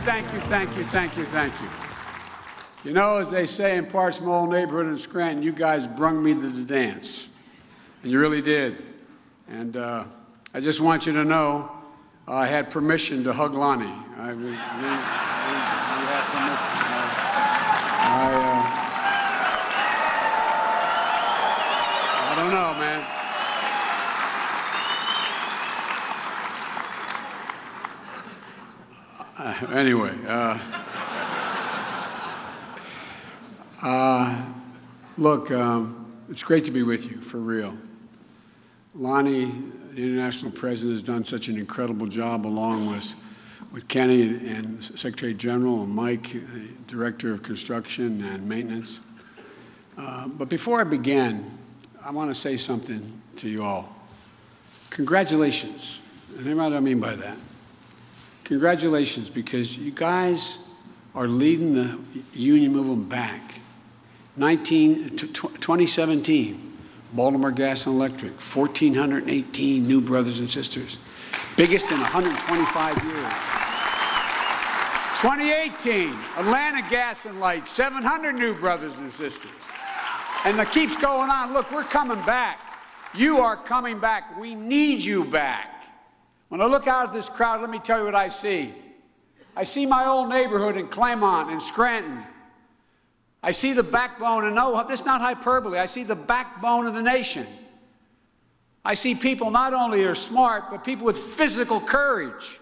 thank you, thank you, thank you, thank you. You know, as they say in parts of my old neighborhood in Scranton, you guys brung me to the dance. And you really did. And I just want you to know I had permission to hug Lonnie. We had permission. I don't know, man. Anyway, look, it's great to be with you, for real. Lonnie, the international president, has done such an incredible job, along with Kenny and Secretary General and Mike, Director of Construction and Maintenance. But before I begin, I want to say something to you all. Congratulations. And here's what I mean by that. Congratulations, because you guys are leading the union movement back. 2017, Baltimore Gas and Electric, 1,418 new brothers and sisters, biggest in 125 years. 2018, Atlanta Gas and Light, 700 new brothers and sisters. And it keeps going on. Look, we're coming back. You are coming back. We need you back. When I look out at this crowd, let me tell you what I see. I see my old neighborhood in Claymont and Scranton. I see the backbone, and no, this is not hyperbole. I see the backbone of the nation. I see people not only are smart, but people with physical courage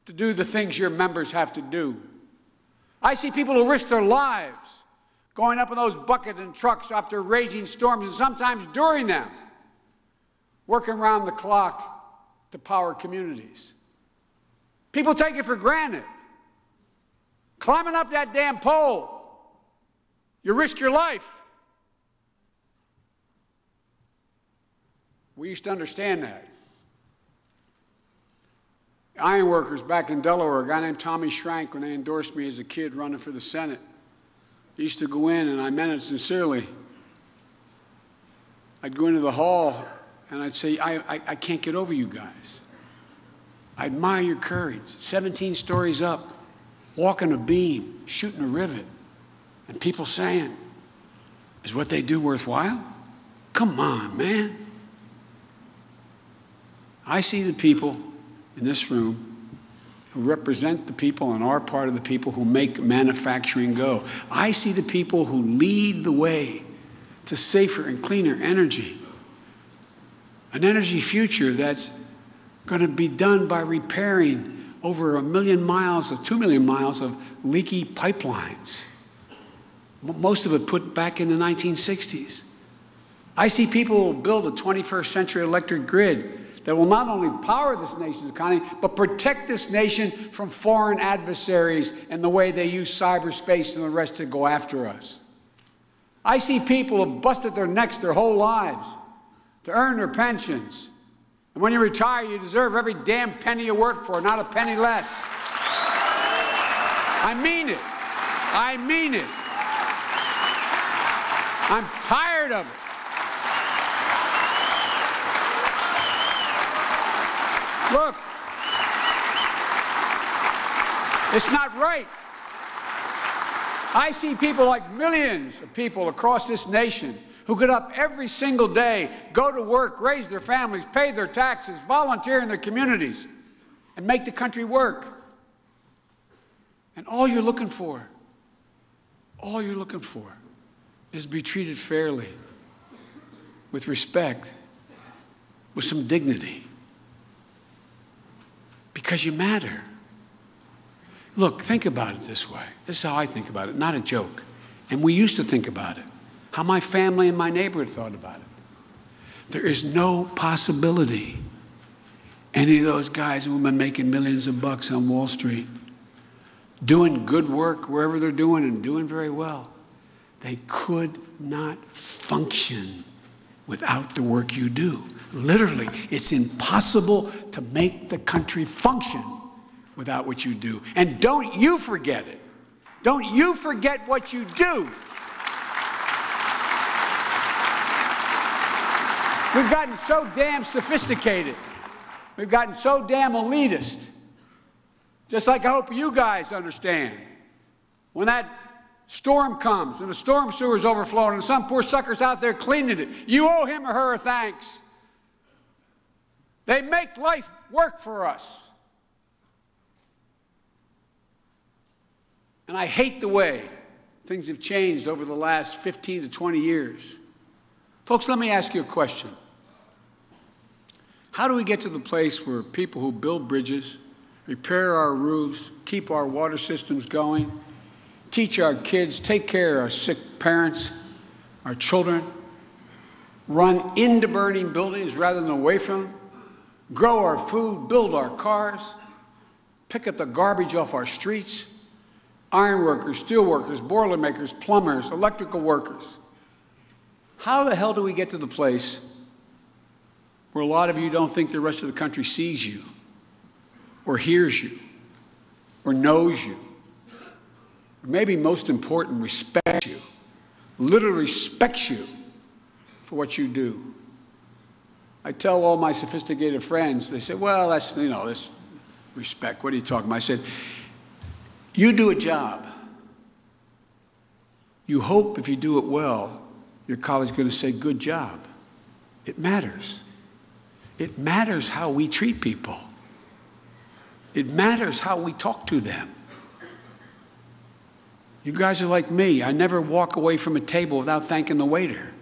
to do the things your members have to do. I see people who risk their lives going up in those buckets and trucks after raging storms, and sometimes during them, working around the clock to power communities. People take it for granted. Climbing up that damn pole, you risk your life. We used to understand that. Iron workers back in Delaware, a guy named Tommy Schrank, when they endorsed me as a kid running for the Senate, he used to go in, and I meant it sincerely. I'd go into the hall, and I'd say, I can't get over you guys. I admire your courage. 17 stories up, walking a beam, shooting a rivet. And people saying, is what they do worthwhile? Come on, man. I see the people in this room who represent the people and are part of the people who make manufacturing go. I see the people who lead the way to safer and cleaner energy. An energy future that's going to be done by repairing over 2 million miles of leaky pipelines. Most of it put back in the 1960s. I see people who will build a 21st century electric grid that will not only power this nation's economy, but protect this nation from foreign adversaries and the way they use cyberspace and the rest to go after us. I see people who have busted their necks their whole lives to earn their pensions. And when you retire, you deserve every damn penny you work for, not a penny less. I mean it. I mean it. I'm tired of it. Look, it's not right. I see people, like millions of people across this nation, who get up every single day, go to work, raise their families, pay their taxes, volunteer in their communities, and make the country work. And all you're looking for is to be treated fairly, with respect, with some dignity. Because you matter. Look, think about it this way. This is how I think about it, not a joke. And we used to think about it. How my family and my neighborhood thought about it. There is no possibility any of those guys who have been making millions of bucks on Wall Street, doing good work wherever they're doing and doing very well, they could not function without the work you do. Literally, it's impossible to make the country function without what you do. And don't you forget it. Don't you forget what you do. We've gotten so damn sophisticated. We've gotten so damn elitist Just like I hope you guys understand. When that storm comes and the storm sewer's overflowing and some poor sucker's out there cleaning it, you owe him or her a thanks. They make life work for us. And I hate the way things have changed over the last 15 to 20 years. Folks, let me ask you a question. How do we get to the place where people who build bridges, repair our roofs, keep our water systems going, teach our kids, take care of our sick parents, our children, run into burning buildings rather than away from them, grow our food, build our cars, pick up the garbage off our streets, iron workers, steel workers, boiler makers, plumbers, electrical workers? How the hell do we get to the place where a lot of you don't think the rest of the country sees you or hears you or knows you? Or maybe most important, respects you, literally respects you for what you do. I tell all my sophisticated friends, they say, well, that's, that's respect. What are you talking about? I said, you do a job. You hope if you do it well, your colleague's going to say, good job. It matters. It matters how we treat people. It matters how we talk to them. You guys are like me. I never walk away from a table without thanking the waiter.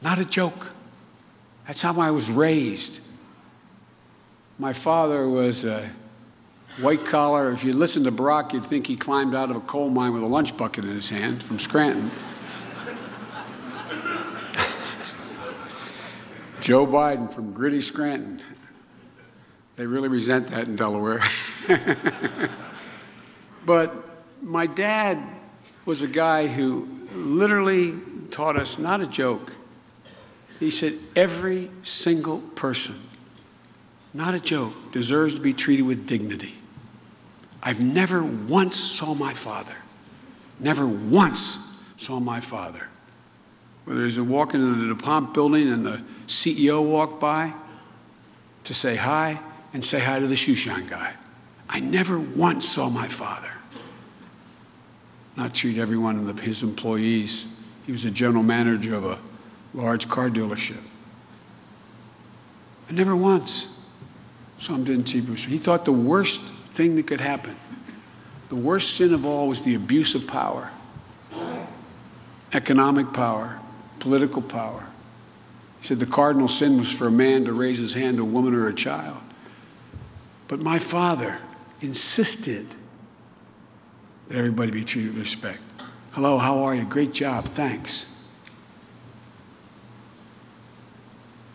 Not a joke. That's how I was raised. My father was a white collar. If you listen to Barack, you'd think he climbed out of a coal mine with a lunch bucket in his hand from Scranton. Joe Biden from gritty Scranton. They really resent that in Delaware. But my dad was a guy who literally taught us, not a joke. He said, every single person, not a joke, deserves to be treated with dignity. I've never once saw my father, never once saw my father, whether he's walking into the DuPont building and the CEO walked by, to say hi and say hi to the shoe shine guy. I never once saw my father not treat every one of his employees. He was a general manager of a large car dealership. I never once saw him didn't treat him. He thought the worst thing that could happen, the worst sin of all, was the abuse of power, economic power, political power. He said the cardinal sin was for a man to raise his hand to a woman or a child. But my father insisted that everybody be treated with respect. Hello, how are you? Great job, thanks.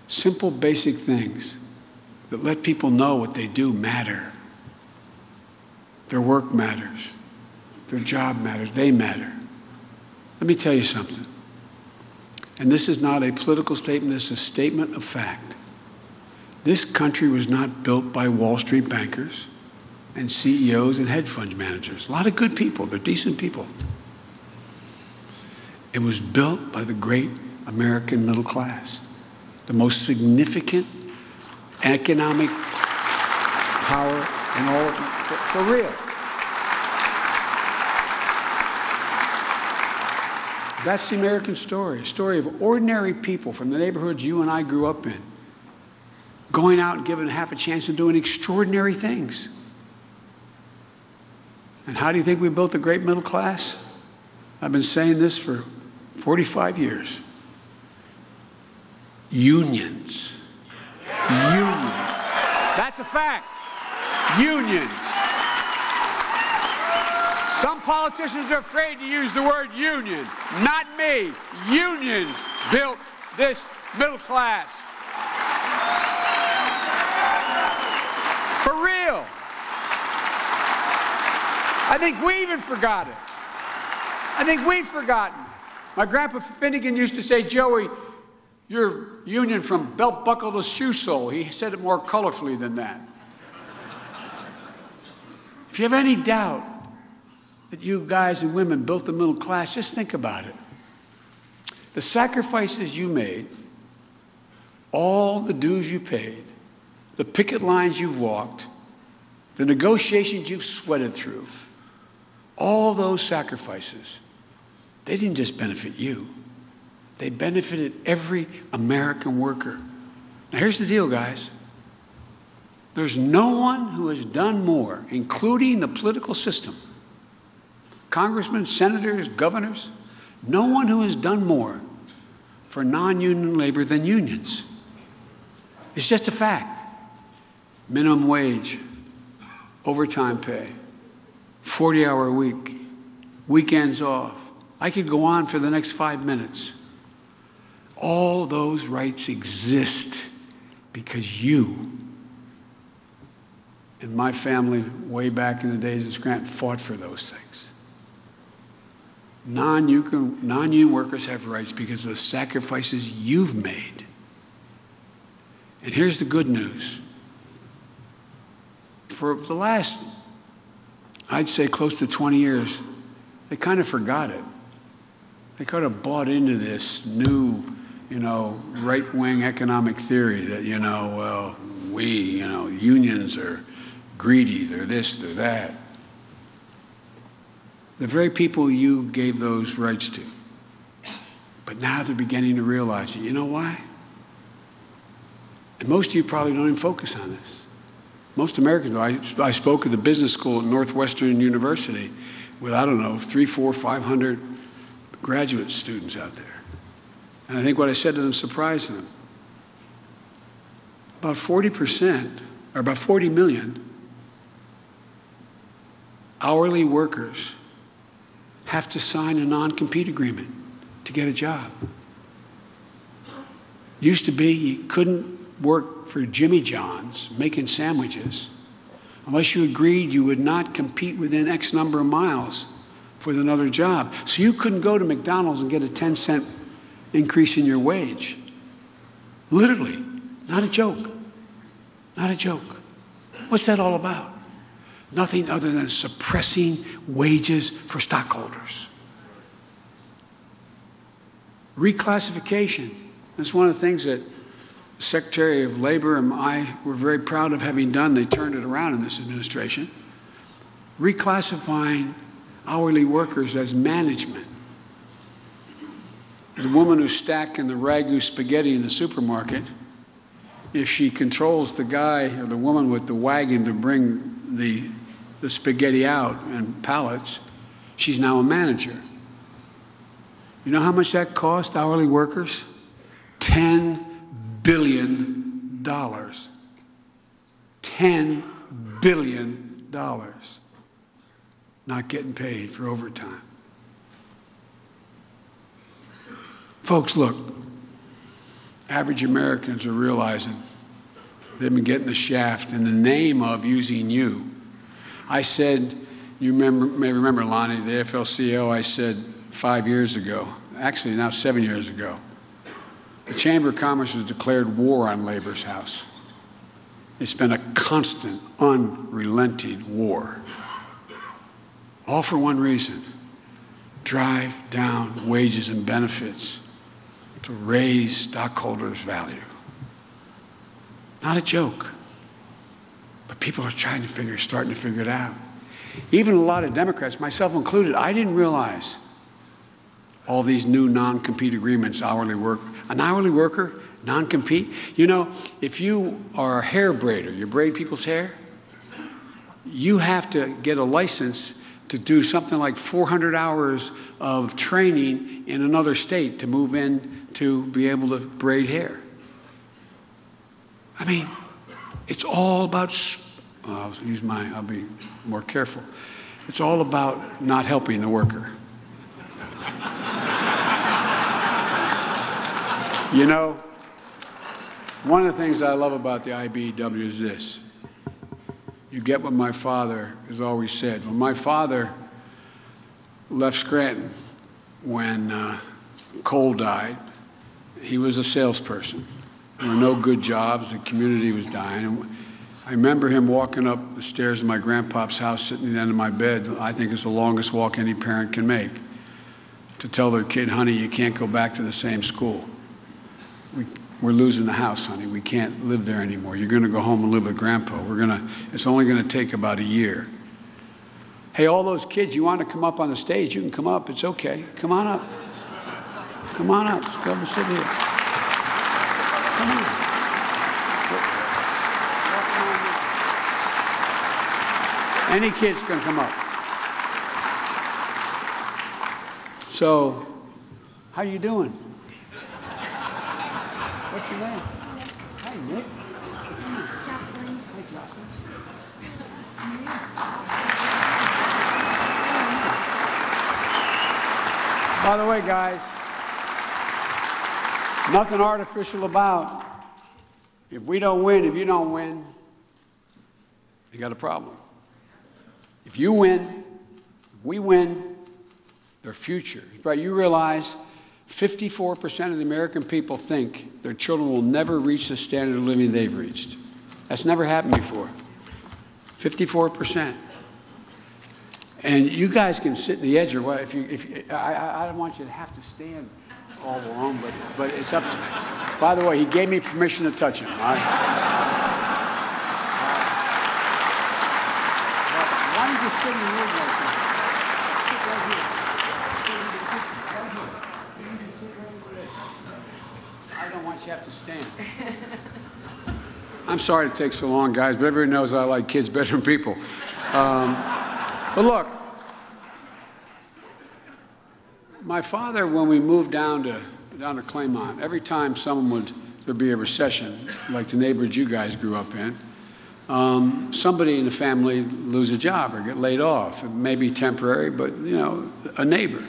Simple, basic things that let people know what they do matter. Their work matters. Their job matters. They matter. Let me tell you something. And this is not a political statement, this is a statement of fact. This country was not built by Wall Street bankers and CEOs and hedge fund managers. A lot of good people, they're decent people. It was built by the great American middle class, the most significant economic power in all, for real. That's the American story, a story of ordinary people from the neighborhoods you and I grew up in, going out and giving half a chance and doing extraordinary things. And how do you think we built the great middle class? I've been saying this for 45 years. Unions. Unions. That's a fact. Unions. Some politicians are afraid to use the word union. Not me. Unions built this middle class. For real. I think we even forgot it. I think we've forgotten. My grandpa Finnegan used to say, Joey, you're union from belt buckle to shoe sole. He said it more colorfully than that. If you have any doubt that you guys and women built the middle class, just think about it. The sacrifices you made, all the dues you paid, the picket lines you've walked, the negotiations you've sweated through, all those sacrifices, they didn't just benefit you. They benefited every American worker. Now here's the deal, guys. There's no one who has done more, including the political system, congressmen, senators, governors, no one who has done more for non-union labor than unions. It's just a fact. Minimum wage, overtime pay, 40-hour week, weekends off. I could go on for the next 5 minutes. All those rights exist because you and my family, way back in the days of Scranton, fought for those things. Non-union workers have rights because of the sacrifices you've made. And here's the good news. For the last, I'd say close to 20 years, they kind of forgot it. They kind of bought into this new, right-wing economic theory that, unions are greedy, they're this, they're that. The very people you gave those rights to. But now they're beginning to realize it. You know why? And most of you probably don't even focus on this. Most Americans do. I spoke at the business school at Northwestern University with, 300, 400, 500 graduate students out there. And I think what I said to them surprised them. About 40%, or about 40 million hourly workers have to sign a non-compete agreement to get a job. Used to be you couldn't work for Jimmy John's making sandwiches unless you agreed you would not compete within X number of miles for another job. So you couldn't go to McDonald's and get a 10-cent increase in your wage. Literally, not a joke. Not a joke. What's that all about? Nothing other than suppressing wages for stockholders. Reclassification. That's one of the things that the Secretary of Labor and I were very proud of having done. They turned it around in this administration. Reclassifying hourly workers as management. The woman who's stacking the ragu spaghetti in the supermarket, if she controls the guy or the woman with the wagon to bring the spaghetti out and pallets, she's now a manager. You know how much that cost hourly workers? $10 billion. $10 billion. Not getting paid for overtime. Folks, look, average Americans are realizing they've been getting the shaft in the name of using you. I said, you may remember, Lonnie, the AFL-CIO, I said 5 years ago, actually now 7 years ago, the Chamber of Commerce has declared war on Labor's house. It's been a constant, unrelenting war. All for one reason: drive down wages and benefits to raise stockholders' value. Not a joke. But people are starting to figure it out. Even a lot of Democrats, myself included, I didn't realize all these new non-compete agreements, an hourly worker, non-compete. If you are a hair braider, you braid people's hair, you have to get a license to do something like 400 hours of training in another state to move in to be able to braid hair. I mean, it's all about, I'll be more careful. It's all about not helping the worker. One of the things I love about the IBEW is this. You get what my father has always said. When my father left Scranton, when Cole died, he was a salesperson. There were no good jobs. The community was dying. And I remember him walking up the stairs of my grandpa's house, sitting at the end of my bed. I think it's the longest walk any parent can make, to tell their kid, honey, you can't go back to the same school. we're losing the house, honey. We can't live there anymore. You're going to go home and live with Grandpa. It's only going to take about a year. Hey, all those kids, you want to come up on the stage, you can come up. It's okay. Come on up. Come on up. Just go and sit here. Come on. Any kids can come up. So, how you doing? What's your name? Hi, Nick. Jocelyn. Hi, Jocelyn. By the way, guys, nothing artificial about. If we don't win, if you don't win, you got a problem. If you win, we win, their future. Right? You realize 54% of the American people think their children will never reach the standard of living they've reached. That's never happened before. 54%. And you guys can sit in the edge or what? I don't want you to have to stand all alone, but it's up to you. By the way, he gave me permission to touch him. All right? Why don't you sit in the room right there? Sit right here. I don't want you to have to stand. I'm sorry it takes so long, guys, but everybody knows I like kids better than people. But look, my father, when we moved down to Claymont, every time there'd be a recession, like the neighborhood you guys grew up in, somebody in the family lose a job or get laid off. It may be temporary, but, you know, a neighbor.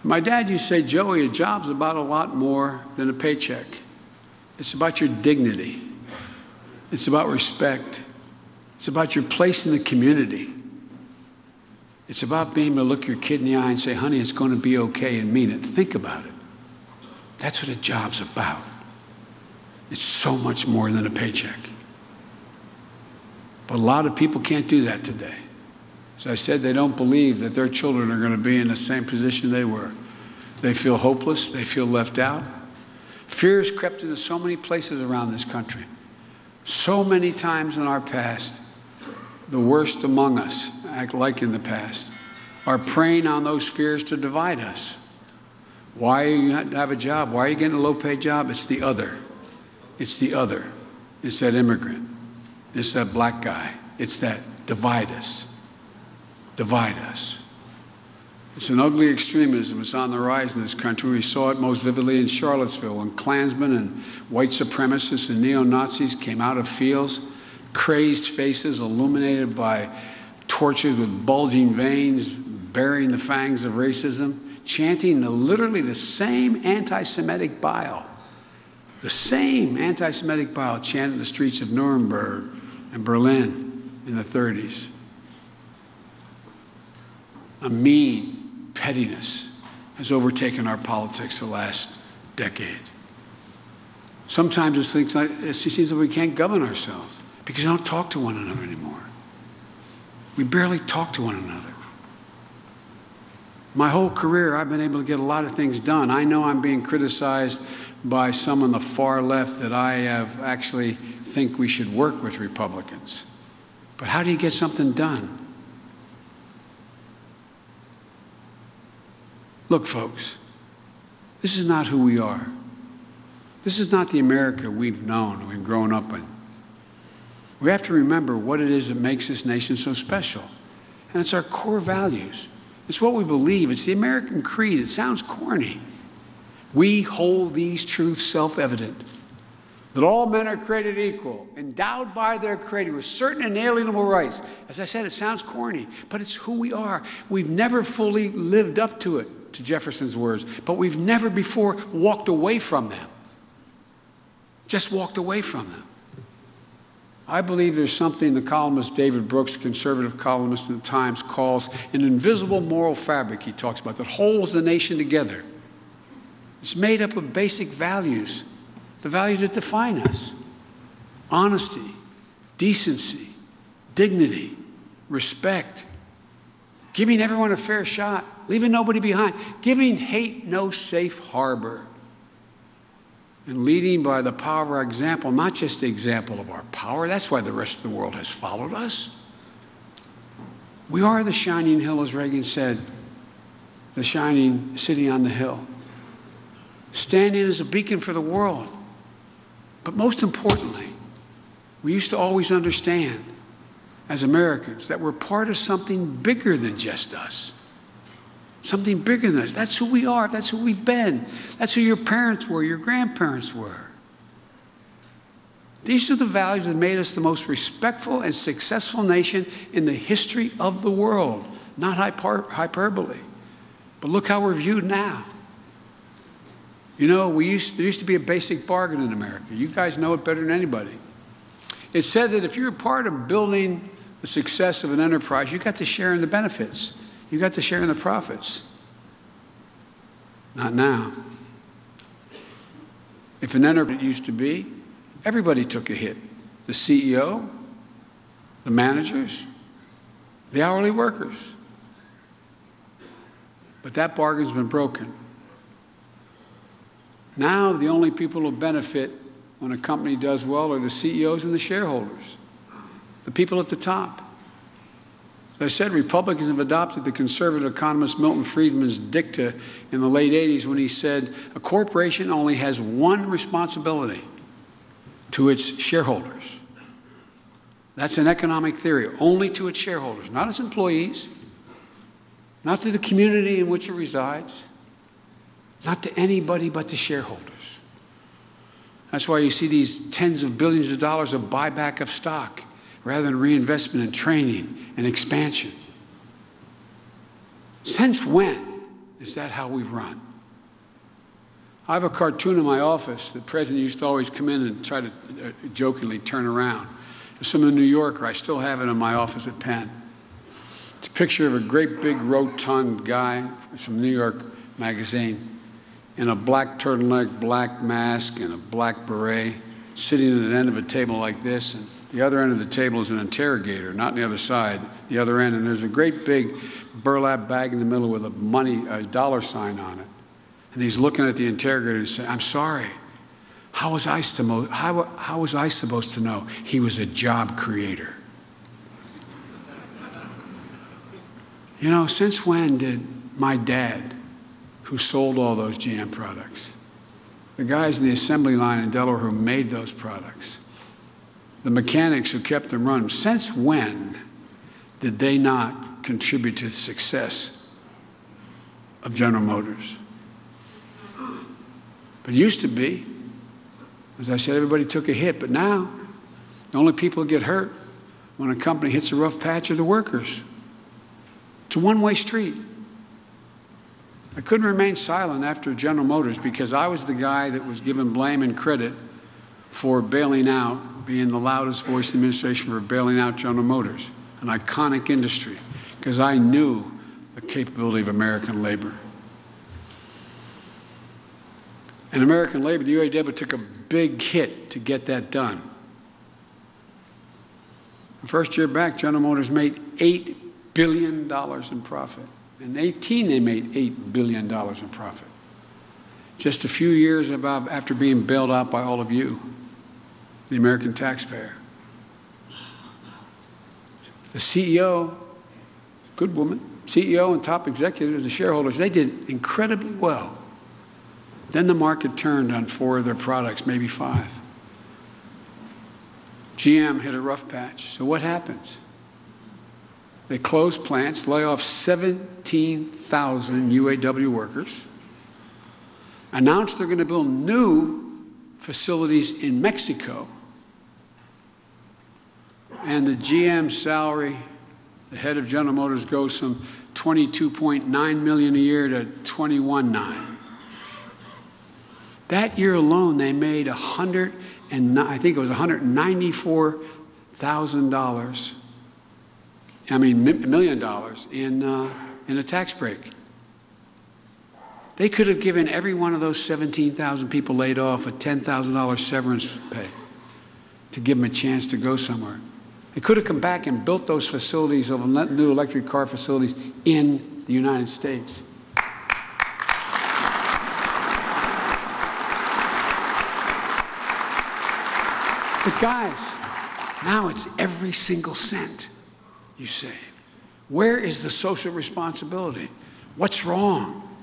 My dad used to say, Joey, a job's about a lot more than a paycheck. It's about your dignity. It's about respect. It's about your place in the community. It's about being able to look your kid in the eye and say, honey, it's going to be okay, and mean it. Think about it. That's what a job's about. It's so much more than a paycheck. But a lot of people can't do that today. As I said, they don't believe that their children are going to be in the same position they were. They feel hopeless. They feel left out. Fear has crept into so many places around this country. So many times in our past, the worst among us, act like in the past, are preying on those fears to divide us. Why are you not have a job? Why are you getting a low-paid job? It's the other. It's the other. It's that immigrant. It's that black guy. It's that divide us. Divide us. It's an ugly extremism. It's on the rise in this country. We saw it most vividly in Charlottesville when Klansmen and white supremacists and neo-Nazis came out of fields, crazed faces illuminated by torches with bulging veins, burying the fangs of racism, chanting literally the same anti-Semitic bile. The same anti-Semitic bile chanted in the streets of Nuremberg and Berlin in the 30s. A mean pettiness has overtaken our politics the last decade. Sometimes it seems like we can't govern ourselves because we don't talk to one another anymore. We barely talk to one another. My whole career, I've been able to get a lot of things done. I know I'm being criticized by some on the far left that I have actually think we should work with Republicans. But how do you get something done? Look, folks, this is not who we are. This is not the America we've known, we've grown up in. We have to remember what it is that makes this nation so special. And it's our core values. It's what we believe. It's the American creed. It sounds corny. We hold these truths self-evident, that all men are created equal, endowed by their Creator with certain inalienable rights. As I said, it sounds corny, but it's who we are. We've never fully lived up to it, to Jefferson's words, but we've never before walked away from them. Just walked away from them. I believe there's something the columnist David Brooks, conservative columnist in the Times, calls an invisible moral fabric he talks about that holds the nation together. It's made up of basic values, the values that define us: honesty, decency, dignity, respect, giving everyone a fair shot, leaving nobody behind, giving hate no safe harbor. and leading by the power of our example, not just the example of our power. That's why the rest of the world has followed us. We are the shining hill, as Reagan said, the shining city on the hill, standing as a beacon for the world. But most importantly, we used to always understand as Americans that we're part of something bigger than just us. Something bigger than us. That's who we are. That's who we've been. That's who your parents were, your grandparents were. These are the values that made us the most respectful and successful nation in the history of the world. Not hyperbole. But look how we're viewed now. You know, there used to be a basic bargain in America. You guys know it better than anybody. It said that if you're a part of building the success of an enterprise, you got to share in the benefits. You got to share in the profits. Not now. If an enterprise used to be, everybody took a hit. The CEO, the managers, the hourly workers. But that bargain's been broken. Now the only people who benefit when a company does well are the CEOs and the shareholders, the people at the top. As I said, Republicans have adopted the conservative economist Milton Friedman's dicta in the late 80s when he said, a corporation only has one responsibility to its shareholders. That's an economic theory, only to its shareholders, not its employees, not to the community in which it resides, not to anybody but the shareholders. That's why you see these tens of billions of dollars of buyback of stock rather than reinvestment in training and expansion. Since when is that how we've run? I have a cartoon in my office. The president used to always come in and try to jokingly turn around. There's some in New Yorker. I still have it in my office at Penn. It's a picture of a great big rotund guy from New York Magazine in a black turtleneck, black mask, and a black beret, sitting at an end of a table like this. And the other end of the table is an interrogator, not on the other side, the other end. And there's a great big burlap bag in the middle with a dollar sign on it. And he's looking at the interrogator and saying, I'm sorry, how was I supposed to know he was a job creator? You know, since when did my dad, who sold all those GM products, the guys in the assembly line in Delaware who made those products, the mechanics who kept them running, since when did they not contribute to the success of General Motors? But it used to be, as I said, everybody took a hit. But now, the only people who get hurt when a company hits a rough patch are the workers. It's a one-way street. I couldn't remain silent after General Motors because I was the guy that was given blame and credit for bailing out, being the loudest voice in the administration for bailing out General Motors, an iconic industry, because I knew the capability of American labor. And American labor, the UAW took a big hit to get that done. The first year back, General Motors made $8 billion in profit. In 2018, they made $8 billion in profit. Just a few years after being bailed out by all of you, the American taxpayer. The CEO, good woman, CEO and top executives, the shareholders, they did incredibly well. Then the market turned on 4 of their products, maybe 5. GM hit a rough patch. So what happens? They close plants, lay off 17,000 UAW workers, announce they're going to build new facilities in Mexico, and the GM salary, the head of General Motors, goes from $22.9 million a year to $21.9 million. That year alone, they made $194,000. $1 million in a tax break. They could have given every one of those 17,000 people laid off a $10,000 severance pay to give them a chance to go somewhere. They could have come back and built those facilities, of new electric car facilities in the United States. But guys, now it's every single cent you save. Where is the social responsibility? What's wrong?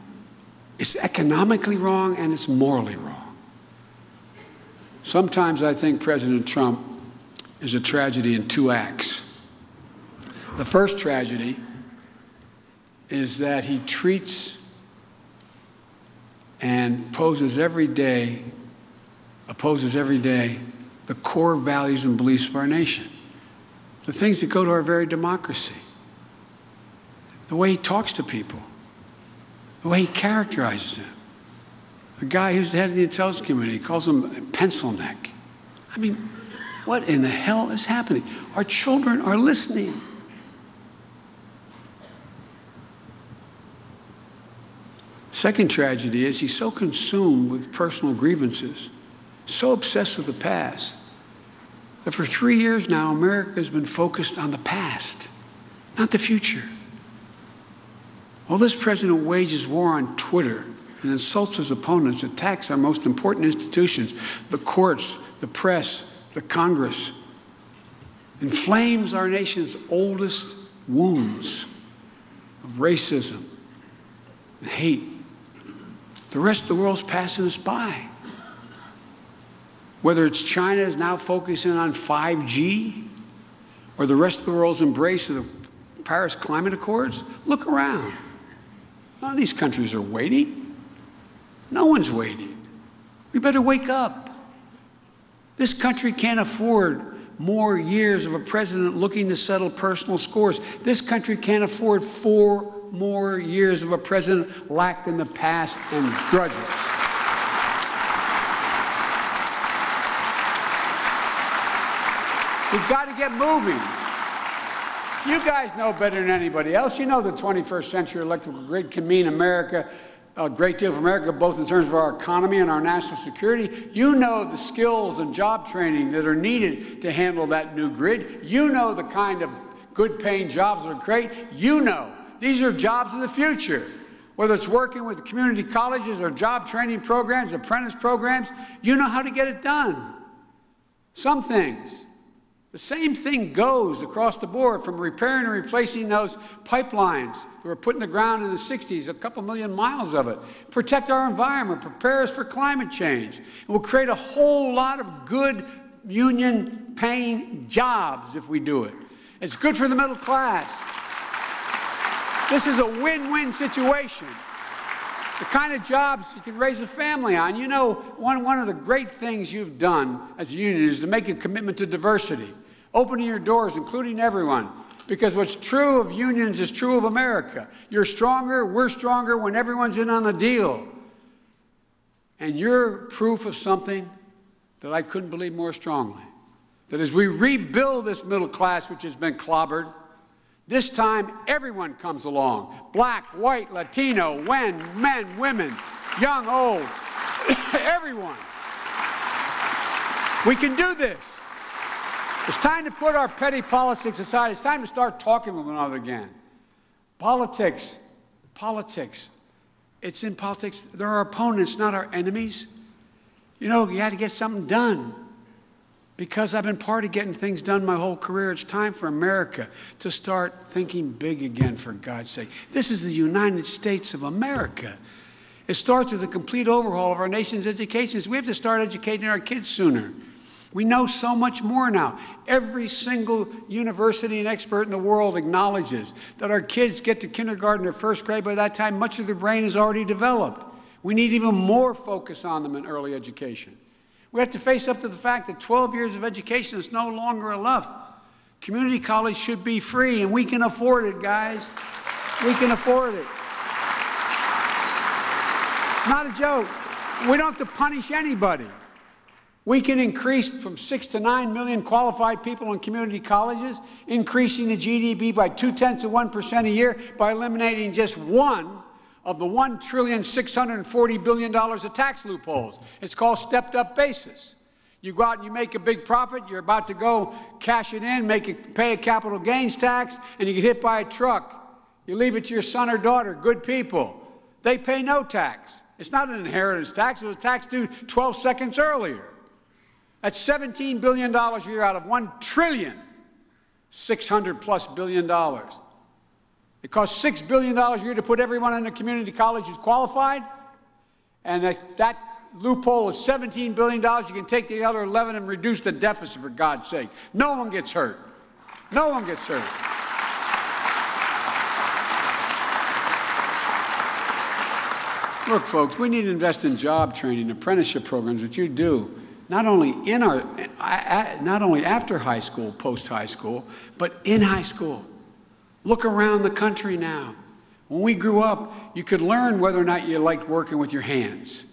It's economically wrong and it's morally wrong. Sometimes I think President Trump is a tragedy in two acts. The first tragedy is that he treats and opposes every day the core values and beliefs of our nation, the things that go to our very democracy, the way he talks to people, the way he characterizes them. A guy who's the head of the intelligence community calls him a pencil neck. I mean, what in the hell is happening? Our children are listening. Second tragedy is he's so consumed with personal grievances, so obsessed with the past, that for 3 years now, America has been focused on the past, not the future. Well, this president wages war on Twitter and insults his opponents, attacks our most important institutions, the courts, the press, the Congress, inflames our nation's oldest wounds of racism and hate. The rest of the world's passing us by. Whether it's China is now focusing on 5G, or the rest of the world's embrace of the Paris Climate Accords, look around. None of these countries are waiting. No one's waiting. We better wake up. This country can't afford more years of a president looking to settle personal scores. This country can't afford 4 more years of a president lacked in the past and grudges. We've got to get moving. You guys know better than anybody else. You know the 21st century electrical grid can mean America, a great deal for America, both in terms of our economy and our national security. You know the skills and job training that are needed to handle that new grid. You know the kind of good-paying jobs that are great. You know these are jobs of the future. Whether it's working with community colleges or job training programs, apprentice programs, you know how to get it done. Some things. The same thing goes across the board, from repairing and replacing those pipelines that were put in the ground in the 60s, a couple million miles of it. Protect our environment, prepare us for climate change. It will create a whole lot of good union-paying jobs if we do it. It's good for the middle class. This is a win-win situation. The kind of jobs you can raise a family on. You know, one of the great things you've done as a union is to make a commitment to diversity. Opening your doors, including everyone. Because what's true of unions is true of America. You're stronger, we're stronger when everyone's in on the deal. And you're proof of something that I couldn't believe more strongly. That as we rebuild this middle class, which has been clobbered, this time everyone comes along. Black, white, Latino, men, women, young, old, everyone. We can do this. It's time to put our petty politics aside. It's time to start talking with one another again. Politics. It's in politics. They're our opponents, not our enemies. You know, you had to get something done. Because I've been part of getting things done my whole career, it's time for America to start thinking big again, for God's sake. This is the United States of America. It starts with a complete overhaul of our nation's education. We have to start educating our kids sooner. We know so much more now. Every single university and expert in the world acknowledges that our kids get to kindergarten or first grade. By that time, much of their brain is already developed. We need even more focus on them in early education. We have to face up to the fact that 12 years of education is no longer enough. Community college should be free, and we can afford it, guys. We can afford it. Not a joke. We don't have to punish anybody. We can increase from 6 to 9 million qualified people in community colleges, increasing the GDP by 0.2% a year by eliminating just one of the $1.640 trillion of tax loopholes. It's called stepped-up basis. You go out and you make a big profit, you're about to go cash it in, pay a capital gains tax, and you get hit by a truck. You leave it to your son or daughter, good people. They pay no tax. It's not an inheritance tax, it was a tax due 12 seconds earlier. That's $17 billion a year out of $1 trillion, $600+ billion. It costs $6 billion a year to put everyone in a community college who's qualified, and that loophole is $17 billion. You can take the other 11 and reduce the deficit, for God's sake. No one gets hurt. No one gets hurt. Look, folks, we need to invest in job training, apprenticeship programs that you do, not only after high school, post-high school, but in high school. Look around the country now. When we grew up, you could learn whether or not you liked working with your hands.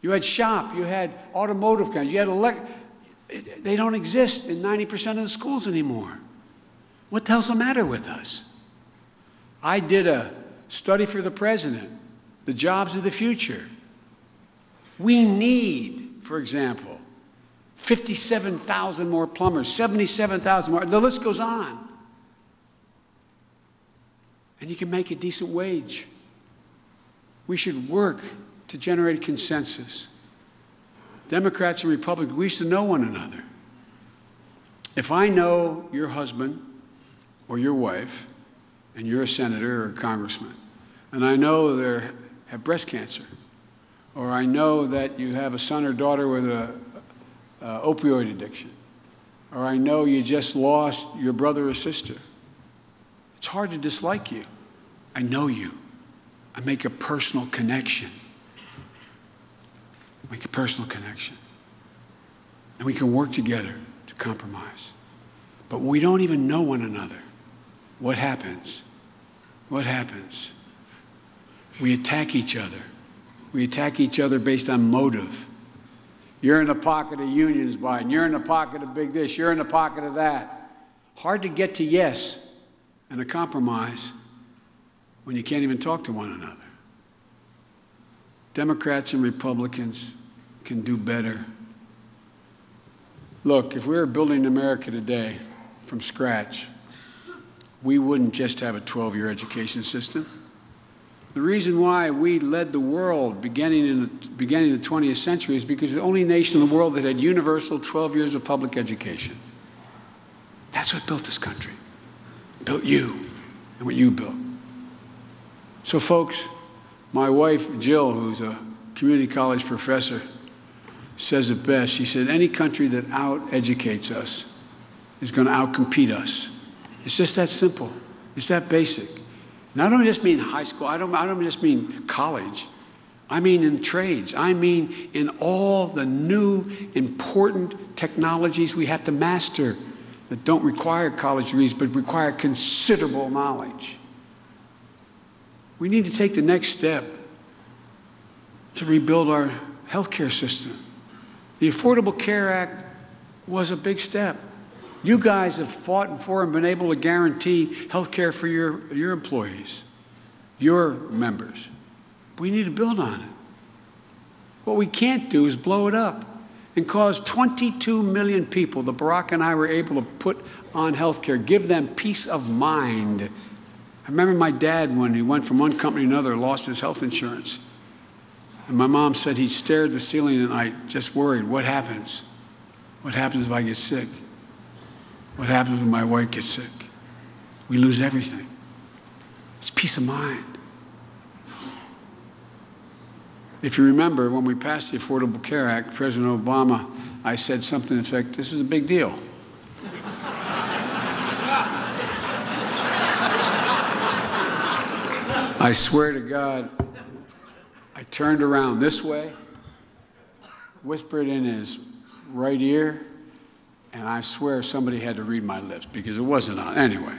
You had shop, you had automotive kinds, you had they don't exist in 90% of the schools anymore. What the hell's the matter with us? I did a study for the president, the jobs of the future. We need, for example, 57,000 more plumbers, 77,000 more, the list goes on. And you can make a decent wage. We should work to generate consensus. Democrats and Republicans, we should know one another. If I know your husband or your wife, and you're a senator or a congressman, and I know they have breast cancer, or I know that you have a son or daughter with an opioid addiction, or I know you just lost your brother or sister, it's hard to dislike you. I know you. I make a personal connection. Make a personal connection. And we can work together to compromise. But when we don't even know one another, what happens? What happens? We attack each other. We attack each other based on motive. You're in the pocket of unions, Biden. You're in the pocket of big this. You're in the pocket of that. Hard to get to yes and a compromise when you can't even talk to one another. Democrats and Republicans can do better. Look, if we were building America today from scratch, we wouldn't just have a 12-year education system. The reason why we led the world beginning of the 20th century is because the only nation in the world that had universal 12 years of public education. That's what built this country. Built you and what you built. So folks, my wife, Jill, who's a community college professor, says it best. She said, any country that out-educates us is going to out-compete us. It's just that simple. It's that basic. And I don't just mean high school. I don't just mean college. I mean in trades. I mean in all the new important technologies we have to master that don't require college degrees but require considerable knowledge. We need to take the next step to rebuild our healthcare system. The Affordable Care Act was a big step. You guys have fought for and been able to guarantee health care for your employees, your members. We need to build on it. What we can't do is blow it up and cause 22 million people that Barack and I were able to put on health care, give them peace of mind. I remember my dad, when he went from one company to another, lost his health insurance. And my mom said he stared at the ceiling at night, just worried, what happens? What happens if I get sick? What happens when my wife gets sick? We lose everything. It's peace of mind. If you remember, when we passed the Affordable Care Act, President Obama, I said something in fact, this is a big deal. I swear to God, I turned around this way, whispered in his right ear, and I swear somebody had to read my lips because it wasn't on. Anyway,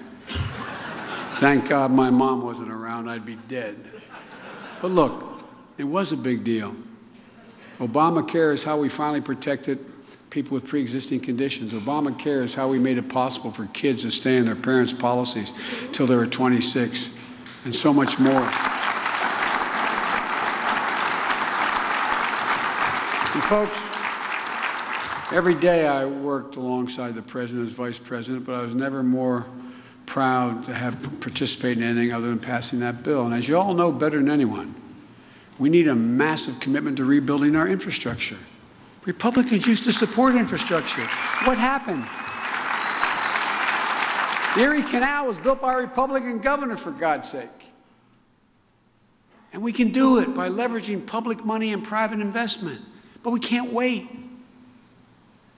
thank God my mom wasn't around. I'd be dead. But look, it was a big deal. Obamacare is how we finally protected people with pre-existing conditions. Obamacare is how we made it possible for kids to stay in their parents' policies till they were 26, and so much more. And folks, every day I worked alongside the president as vice president, but I was never more proud to have participated in anything other than passing that bill. And as you all know better than anyone, we need a massive commitment to rebuilding our infrastructure. Republicans used to support infrastructure. What happened? The Erie Canal was built by a Republican governor, for God's sake. And we can do it by leveraging public money and private investment. But we can't wait.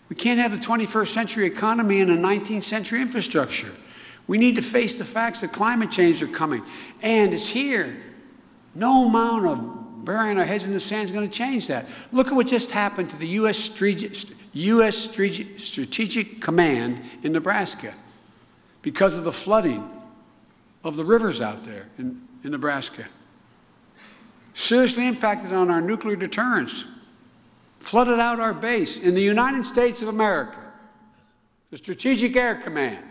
We can't have the 21st century economy and a 19th century infrastructure. We need to face the facts that climate change are coming. And it's here. No amount of burying our heads in the sand is going to change that. Look at what just happened to the U.S. Strategic Command in Nebraska because of the flooding of the rivers out there in Nebraska. Seriously impacted on our nuclear deterrence. Flooded out our base in the United States of America. The Strategic Air Command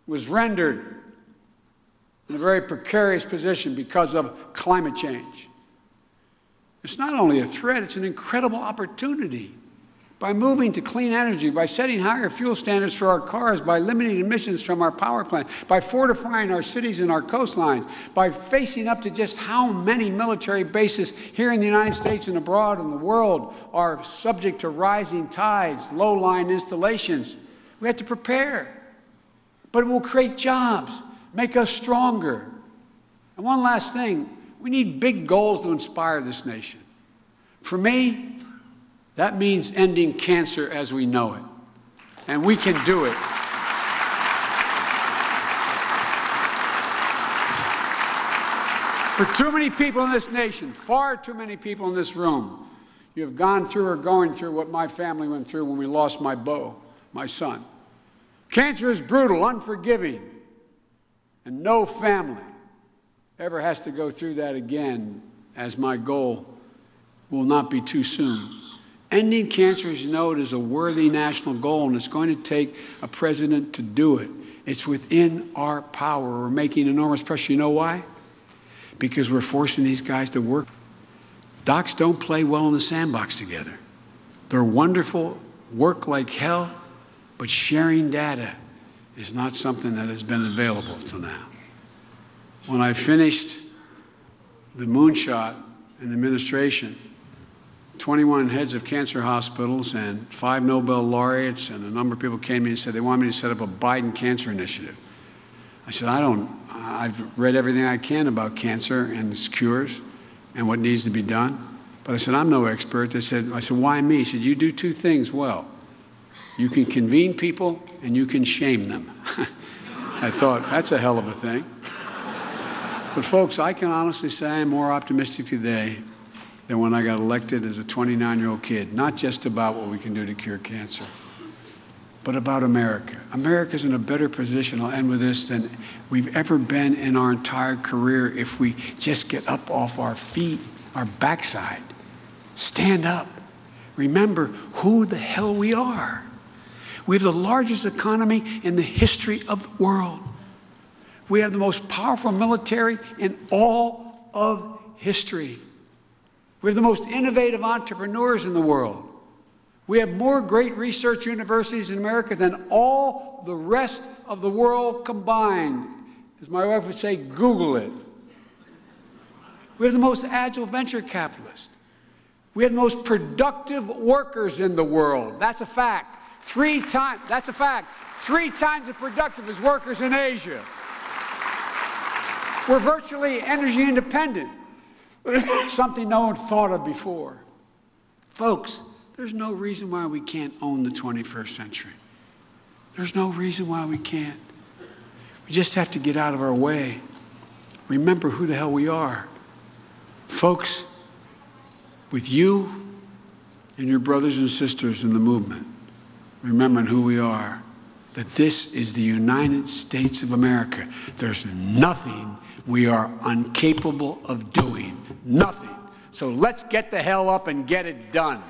was rendered in a very precarious position because of climate change. It's not only a threat, it's an incredible opportunity. By moving to clean energy, by setting higher fuel standards for our cars, by limiting emissions from our power plants, by fortifying our cities and our coastlines, by facing up to just how many military bases here in the United States and abroad in the world are subject to rising tides, low-lying installations. We have to prepare. But it will create jobs, make us stronger. And one last thing, we need big goals to inspire this nation. For me, that means ending cancer as we know it. And we can do it. For too many people in this nation, far too many people in this room, you have gone through or going through what my family went through when we lost my beau, my son. Cancer is brutal, unforgiving, and no family ever has to go through that again, as my goal will not be too soon. Ending cancer, as you know, it is a worthy national goal, and it's going to take a president to do it. It's within our power. We're making enormous pressure. You know why? Because we're forcing these guys to work. Docs don't play well in the sandbox together. They're wonderful, work like hell, but sharing data is not something that has been available till now. When I finished the moonshot in the administration, 21 heads of cancer hospitals and 5 Nobel laureates and a number of people came to me and said they wanted me to set up a Biden cancer initiative. I said, I've read everything I can about cancer and its cures and what needs to be done. But I said, I'm no expert. I said, why me? He said, you do two things well. You can convene people and you can shame them. I thought, that's a hell of a thing. But folks, I can honestly say I'm more optimistic today than when I got elected as a 29-year-old kid, not just about what we can do to cure cancer, but about America. America's in a better position, I'll end with this, than we've ever been in our entire career if we just get up off our feet, our backside, stand up, remember who the hell we are. We have the largest economy in the history of the world. We have the most powerful military in all of history. We have the most innovative entrepreneurs in the world. We have more great research universities in America than all the rest of the world combined. As my wife would say, Google it. We have the most agile venture capitalists. We have the most productive workers in the world. That's a fact. That's a fact. 3 times as productive as workers in Asia. We're virtually energy independent. Something no one thought of before. Folks, there's no reason why we can't own the 21st century. There's no reason why we can't. We just have to get out of our way. Remember who the hell we are. Folks, with you and your brothers and sisters in the movement, remembering who we are, that this is the United States of America. There's nothing we are incapable of doing. Nothing. So let's get the hell up and get it done.